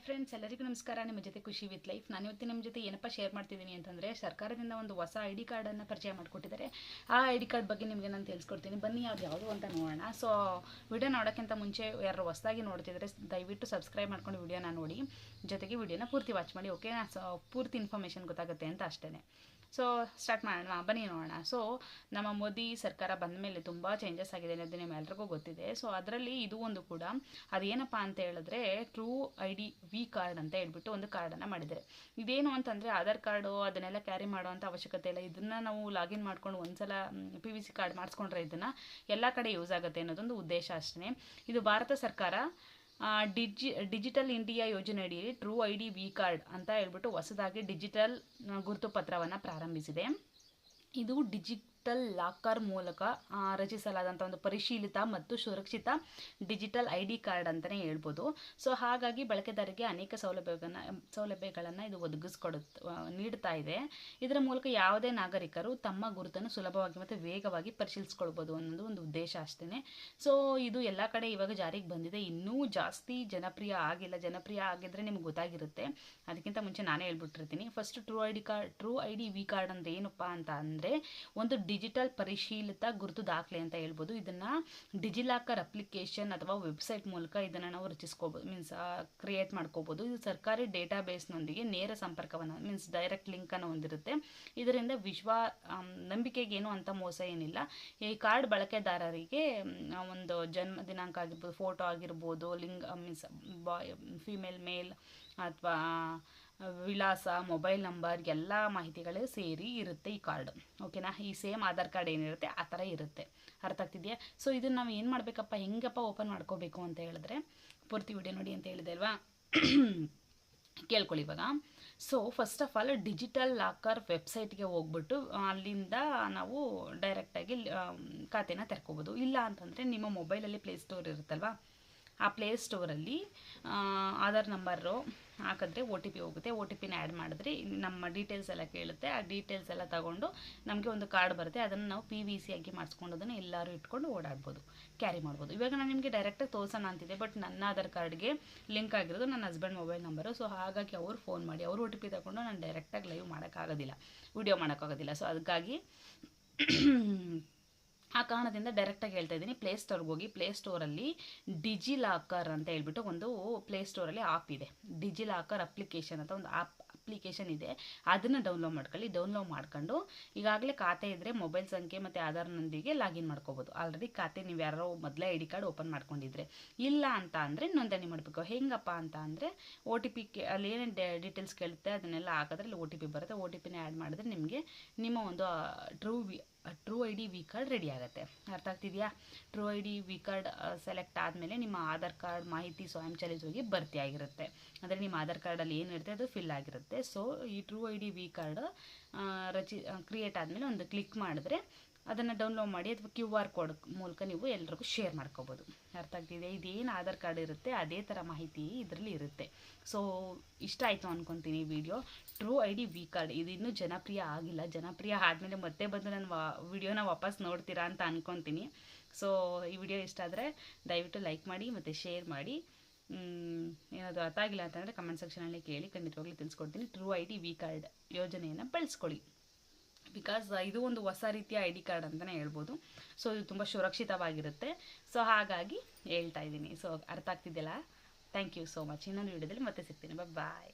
Friends, ಎಲ್ಲರಿಗೂ ನಮಸ್ಕಾರ. ನಿಮ್ಮ ಜೊತೆ ಖುಷಿ ವಿತ್ ಲೈಫ್. ನಾನು ಇವತ್ತು ನಿಮ್ಮ ಜೊತೆ ಏನಪ್ಪ ಶೇರ್ ಮಾಡ್ತಿದ್ದೀನಿ ಅಂತಂದರೆ, ಸರ್ಕಾರದಿಂದ ಒಂದು ಹೊಸ ಐ ಡಿ ಕಾರ್ಡನ್ನು ಪರಿಚಯ ಮಾಡಿಕೊಟ್ಟಿದ್ದಾರೆ. ಆ ಐ ಡಿ ಕಾರ್ಡ್ ಬಗ್ಗೆ ನಿಮಗೆ ನಾನು ತಿಳಿಸ್ಕೊಡ್ತೀನಿ. ಬನ್ನಿ ಅದು ಯಾವುದು ಅಂತ ನೋಡೋಣ. ಸೊ ವಿಡಿಯೋ ನೋಡೋಕ್ಕಿಂತ ಮುಂಚೆ ಯಾರು ಹೊಸದಾಗಿ ನೋಡ್ತಿದ್ರೆ ದಯವಿಟ್ಟು ಸಬ್ಸ್ಕ್ರೈಬ್ ಮಾಡ್ಕೊಂಡು ವಿಡಿಯೋನ ನೋಡಿ, ಜೊತೆಗೆ ವಿಡಿಯೋನ ಪೂರ್ತಿ ವಾಚ್ ಮಾಡಿ. ಓಕೆ, ಪೂರ್ತಿ ಇನ್ಫಾರ್ಮೇಷನ್ ಗೊತ್ತಾಗುತ್ತೆ ಅಂತ ಅಷ್ಟೇ. ಸೊ ಸ್ಟಾರ್ಟ್ ಮಾಡೋಣ, ಬನ್ನಿ ನೋಡೋಣ. ಸೊ ನಮ್ಮ ಮೋದಿ ಸರ್ಕಾರ ಬಂದ ಮೇಲೆ ತುಂಬ ಚೇಂಜಸ್ ಆಗಿದೆ ಅನ್ನೋದು ನಿಮ್ಮೆಲ್ರಿಗೂ ಗೊತ್ತಿದೆ. ಸೊ ಅದರಲ್ಲಿ ಇದು ಒಂದು ಕೂಡ. ಅದೇನಪ್ಪ ಅಂತ ಹೇಳಿದ್ರೆ, true I D V card ಅಂತ ಹೇಳ್ಬಿಟ್ಟು ಒಂದು ಕಾರ್ಡನ್ನು ಮಾಡಿದ್ದಾರೆ. ಇದೇನು ಅಂತಂದರೆ, ಆಧಾರ್ ಕಾರ್ಡು ಅದನ್ನೆಲ್ಲ ಕ್ಯಾರಿ ಮಾಡೋವಂಥ ಅವಶ್ಯಕತೆ ಇಲ್ಲ. ಇದನ್ನು ನಾವು ಲಾಗಿನ್ ಮಾಡ್ಕೊಂಡು ಒಂದ್ಸಲ PVC ಕಾರ್ಡ್ ಮಾಡಿಸ್ಕೊಂಡ್ರೆ ಇದನ್ನು ಎಲ್ಲ ಕಡೆ ಯೂಸ್ ಆಗುತ್ತೆ ಅನ್ನೋದೊಂದು ಉದ್ದೇಶ ಅಷ್ಟೇ. ಇದು ಭಾರತ ಸರ್ಕಾರ ಡಿಜಿಟಲ್ ಇಂಡಿಯಾ ಯೋಜನೆ ಅಡಿಯಲ್ಲಿ true I D V card ಅಂತ ಹೇಳ್ಬಿಟ್ಟು ಹೊಸದಾಗಿ ಡಿಜಿಟಲ್ ಗುರುತು ಪತ್ರವನ್ನು ಪ್ರಾರಂಭಿಸಿದೆ. ಇದು ಡಿಜಿಟಲ್ ಲಾಕರ್ ಮೂಲಕ ರಚಿಸಲಾದಂಥ ಒಂದು ಪರಿಶೀಲಿತ ಮತ್ತು ಸುರಕ್ಷಿತ ಡಿಜಿಟಲ್ ಐ ಡಿ ಕಾರ್ಡ್ ಅಂತಲೇ ಹೇಳ್ಬೋದು. ಸೊ ಹಾಗಾಗಿ ಬಳಕೆದಾರರಿಗೆ ಅನೇಕ ಸೌಲಭ್ಯಗಳನ್ನು ಇದು ನೀಡ್ತಾ ಇದೆ. ಇದರ ಮೂಲಕ ಯಾವುದೇ ನಾಗರಿಕರು ತಮ್ಮ ಗುರುತನ್ನು ಸುಲಭವಾಗಿ ಮತ್ತು ವೇಗವಾಗಿ ಪರಿಶೀಲಿಸ್ಕೊಳ್ಬೋದು ಅನ್ನೋದು ಒಂದು ಉದ್ದೇಶ ಅಷ್ಟೇ. ಸೊ ಇದು ಎಲ್ಲ ಕಡೆ ಇವಾಗ ಜಾರಿಗೆ ಬಂದಿದೆ. ಇನ್ನೂ ಜಾಸ್ತಿ ಜನಪ್ರಿಯ ಆಗಿಲ್ಲ. ಜನಪ್ರಿಯ ಆಗಿದ್ರೆ ನಿಮ್ಗೆ ಗೊತ್ತಾಗಿರುತ್ತೆ. ಅದಕ್ಕಿಂತ ಮುಂಚೆ ನಾನೇ ಹೇಳ್ಬಿಟ್ಟಿರ್ತೀನಿ. First true I D V card ಅಂದರೆ ಏನಪ್ಪ ಅಂತ ಅಂದರೆ, ಒಂದು ಡಿಜಿಟಲ್ ಪರಿಶೀಲಿತ ಗುರುತು ದಾಖಲೆ ಅಂತ ಹೇಳ್ಬೋದು. ಇದನ್ನು ಡಿಜಿಲಾಕರ್ ಅಪ್ಲಿಕೇಶನ್ ಅಥವಾ ವೆಬ್ಸೈಟ್ ಮೂಲಕ ಇದನ್ನು ನಾವು ರಚಿಸ್ಕೋಬೋದು, ಕ್ರಿಯೇಟ್ ಮಾಡ್ಕೋಬೋದು. ಇದು ಸರ್ಕಾರಿ ಡೇಟಾಬೇಸ್ನೊಂದಿಗೆ ನೇರ ಸಂಪರ್ಕವನ್ನು ಡೈರೆಕ್ಟ್ ಲಿಂಕನ್ನು ಹೊಂದಿರುತ್ತೆ. ಇದರಿಂದ ನಂಬಿಕೆಗೇನು ಅಂತ ಮೋಸ ಏನಿಲ್ಲ. ಈ ಕಾರ್ಡ್ ಬಳಕೆದಾರರಿಗೆ ಒಂದು ಜನ್ಮ ದಿನಾಂಕ ಆಗಿರ್ಬೋದು, ಫೋಟೋ ಆಗಿರ್ಬೋದು, ಫಿಮೇಲ್ ಮೇಲ್ ಅಥವಾ ವಿಳಾಸ, ಮೊಬೈಲ್ ನಂಬರ್ ಎಲ್ಲ ಮಾಹಿತಿಗಳು ಸೇರಿ ಇರುತ್ತೆ ಈ ಕಾರ್ಡ್. ಓಕೆನಾ? ಈ ಸೇಮ್ ಆಧಾರ್ ಕಾರ್ಡ್ ಏನಿರುತ್ತೆ ಆ ಥರ ಇರುತ್ತೆ. ಅರ್ಥ ಆಗ್ತಿದೆಯಾ? ಸೊ ಇದನ್ನು ನಾವು ಏನು ಮಾಡಬೇಕಪ್ಪ, ಹೆಂಗಪ್ಪ ಓಪನ್ ಮಾಡ್ಕೋಬೇಕು ಅಂತ ಹೇಳಿದ್ರೆ, ಪೂರ್ತಿ ವಿಡಿಯೋ ನೋಡಿ ಅಂತ ಹೇಳಿದೆ ಅಲ್ವಾ, ಕೇಳ್ಕೊಳ್ಳಿ ಇವಾಗ. So first of all digital locker ವೆಬ್ಸೈಟ್ಗೆ ಹೋಗ್ಬಿಟ್ಟು ಅಲ್ಲಿಂದ ನಾವು ಡೈರೆಕ್ಟಾಗಿ ಖಾತೆನ ತೆರ್ಕೋಬೋದು. ಇಲ್ಲ ಅಂತಂದರೆ ನಿಮ್ಮ ಮೊಬೈಲಲ್ಲಿ ಪ್ಲೇಸ್ಟೋರ್ ಇರುತ್ತಲ್ವ, ಆ ಪ್ಲೇಸ್ಟೋರಲ್ಲಿ ಆಧಾರ್ ನಂಬರು ಹಾಕಿದ್ರೆ OTP ಹೋಗುತ್ತೆ. OTPನ ಆ್ಯಡ್ ಮಾಡಿದ್ರೆ ನಮ್ಮ ಡೀಟೇಲ್ಸ್ ಎಲ್ಲ ಕೇಳುತ್ತೆ. ಆ ಡೀಟೇಲ್ಸ್ ಎಲ್ಲ ತಗೊಂಡು ನಮಗೆ ಒಂದು ಕಾರ್ಡ್ ಬರುತ್ತೆ. ಅದನ್ನು ನಾವು PVC ಆಗಿ ಮಾಡಿಸ್ಕೊಂಡು ಅದನ್ನು ಎಲ್ಲರೂ ಇಟ್ಕೊಂಡು ಓಡಾಡ್ಬೋದು, ಕ್ಯಾರಿ ಮಾಡ್ಬೋದು. ಇವಾಗ ನಾನು ನಿಮಗೆ ಡೈರೆಕ್ಟಾಗಿ ತೋರ್ಸೋಣ ಅಂತಿದ್ದೆ, ಬಟ್ ನನ್ನ ಆಧಾರ್ ಕಾರ್ಡ್ಗೆ ಲಿಂಕ್ ಆಗಿರೋದು ನನ್ನ ಹಸ್ಬೆಂಡ್ ಮೊಬೈಲ್ ನಂಬರು. ಸೊ ಹಾಗಾಗಿ ಅವ್ರು ಫೋನ್ ಮಾಡಿ ಅವ್ರು OTP ತಗೊಂಡು ನಾನು ಡೈರೆಕ್ಟಾಗಿ ಲೈವ್ ಮಾಡೋಕ್ಕಾಗೋದಿಲ್ಲ, ವಿಡಿಯೋ ಮಾಡೋಕ್ಕಾಗೋದಿಲ್ಲ. ಸೊ ಅದಕ್ಕಾಗಿ ಆ ಕಾರಣದಿಂದ ಡೈರೆಕ್ಟಾಗಿ ಹೇಳ್ತಾ ಇದ್ದೀನಿ, ಪ್ಲೇಸ್ಟೋರ್ಗೆ ಹೋಗಿ. ಪ್ಲೇಸ್ಟೋರಲ್ಲಿ ಡಿಜಿಲಾಕರ್ ಅಂತ ಹೇಳ್ಬಿಟ್ಟು ಒಂದು ಪ್ಲೇಸ್ಟೋರಲ್ಲಿ ಆ್ಯಪ್ ಇದೆ. ಡಿಜಿಲಾಕರ್ ಅಪ್ಲಿಕೇಶನ್ ಅಂತ ಒಂದು ಅಪ್ಲಿಕೇಶನ್ ಇದೆ. ಅದನ್ನು ಡೌನ್ಲೋಡ್ ಮಾಡ್ಕೊಳ್ಳಿ. ಡೌನ್ಲೋಡ್ ಮಾಡ್ಕೊಂಡು ಈಗಾಗಲೇ ಖಾತೆ ಇದ್ದರೆ ಮೊಬೈಲ್ ಸಂಖ್ಯೆ ಮತ್ತು ಆಧಾರ್ನೊಂದಿಗೆ ಲಾಗಿನ್ ಮಾಡ್ಕೋಬೋದು. ಆಲ್ರೆಡಿ ಖಾತೆ ನೀವು ಯಾರೋ ಮೊದಲೇ ಐ ಡಿ ಕಾರ್ಡ್ ಓಪನ್ ಮಾಡ್ಕೊಂಡಿದ್ರೆ. ಇಲ್ಲ ಅಂತ ಅಂದರೆ ನೋಂದಣಿ ಮಾಡಬೇಕು. ಹೆಂಗಪ್ಪ ಅಂತ ಅಂದರೆ, OTP ಅಲ್ಲಿ ಏನೇನು ಡೀಟೇಲ್ಸ್ ಕೇಳುತ್ತೆ ಅದನ್ನೆಲ್ಲ ಹಾಕಿದ್ರೆ ಅಲ್ಲಿ OTP ಬರುತ್ತೆ. OTPನ ಆ್ಯಡ್ ಮಾಡಿದ್ರೆ ನಿಮಗೆ ನಿಮ್ಮ ಒಂದು true I D V card ready ಆಗುತ್ತೆ. ಅರ್ಥ ಆಗ್ತಿದೆಯಾ? True I D V card select ಆದಮೇಲೆ ನಿಮ್ಮ ಆಧಾರ್ ಕಾರ್ಡ್ ಮಾಹಿತಿ ಸ್ವಯಂಚಾಲಿತವಾಗಿ ಭರ್ತಿ ಆಗಿರುತ್ತೆ. ಅಂದರೆ ನಿಮ್ಮ ಆಧಾರ್ ಕಾರ್ಡಲ್ಲಿ ಏನಿರುತ್ತೆ ಅದು ಫಿಲ್ ಆಗಿರುತ್ತೆ. ಸೊ ಈ true I D V card create ಆದಮೇಲೆ ಒಂದು ಕ್ಲಿಕ್ ಮಾಡಿದ್ರೆ ಅದನ್ನು ಡೌನ್ಲೋಡ್ ಮಾಡಿ ಅಥವಾ QR ಕೋಡ್ ಮೂಲಕ ನೀವು ಎಲ್ರಿಗೂ ಶೇರ್ ಮಾಡ್ಕೋಬೋದು. ಅರ್ಥ ಆಗ್ತಿದೆ? ಇದೇನು ಆಧಾರ್ ಕಾರ್ಡ್ ಇರುತ್ತೆ ಅದೇ ಥರ ಮಾಹಿತಿ ಇದರಲ್ಲಿ ಇರುತ್ತೆ. ಸೊ ಇಷ್ಟ ಆಯಿತು ಅಂದ್ಕೊತೀನಿ video. True I D V card ಇದು ಇನ್ನೂ ಜನಪ್ರಿಯ ಆಗಿಲ್ಲ. ಜನಪ್ರಿಯ ಆದಮೇಲೆ ಮತ್ತೆ ಬಂದು ನಾನು ವಿಡಿಯೋನ ವಾಪಸ್ ನೋಡ್ತೀರಾ ಅಂತ ಅಂದ್ಕೊತೀನಿ. ಸೊ ಈ ವಿಡಿಯೋ ಇಷ್ಟ ಆದರೆ ದಯವಿಟ್ಟು ಲೈಕ್ ಮಾಡಿ ಮತ್ತು ಶೇರ್ ಮಾಡಿ. ಏನಾದರೂ ಅರ್ಥ ಆಗಿಲ್ಲ ಅಂತಂದರೆ ಕಮೆಂಟ್ ಸೆಕ್ಷನಲ್ಲಿ ಕೇಳಿ, ಖಂಡಿತವಾಗ್ಲೂ ತಿಳಿಸ್ಕೊಡ್ತೀನಿ. True I D V card ಯೋಜನೆಯನ್ನು ಬಳಸ್ಕೊಳ್ಳಿ. ಬಿಕಾಸ್ ಇದು ಒಂದು ಹೊಸ ರೀತಿಯ ಐ ಡಿ ಕಾರ್ಡ್ ಅಂತಲೇ ಹೇಳ್ಬೋದು. ಸೊ ಇದು ತುಂಬ ಸುರಕ್ಷಿತವಾಗಿರುತ್ತೆ. ಸೊ ಹಾಗಾಗಿ ಹೇಳ್ತಾ ಇದ್ದೀನಿ. ಸೊ ಅರ್ಥ ಆಗ್ತಿದೆಯಲ್ಲ? Thank you so much. ಇನ್ನೊಂದು ವಿಡಿಯೋದಲ್ಲಿ ಮತ್ತೆ ಸಿಗ್ತೀನಿ. ಬಾಯ್.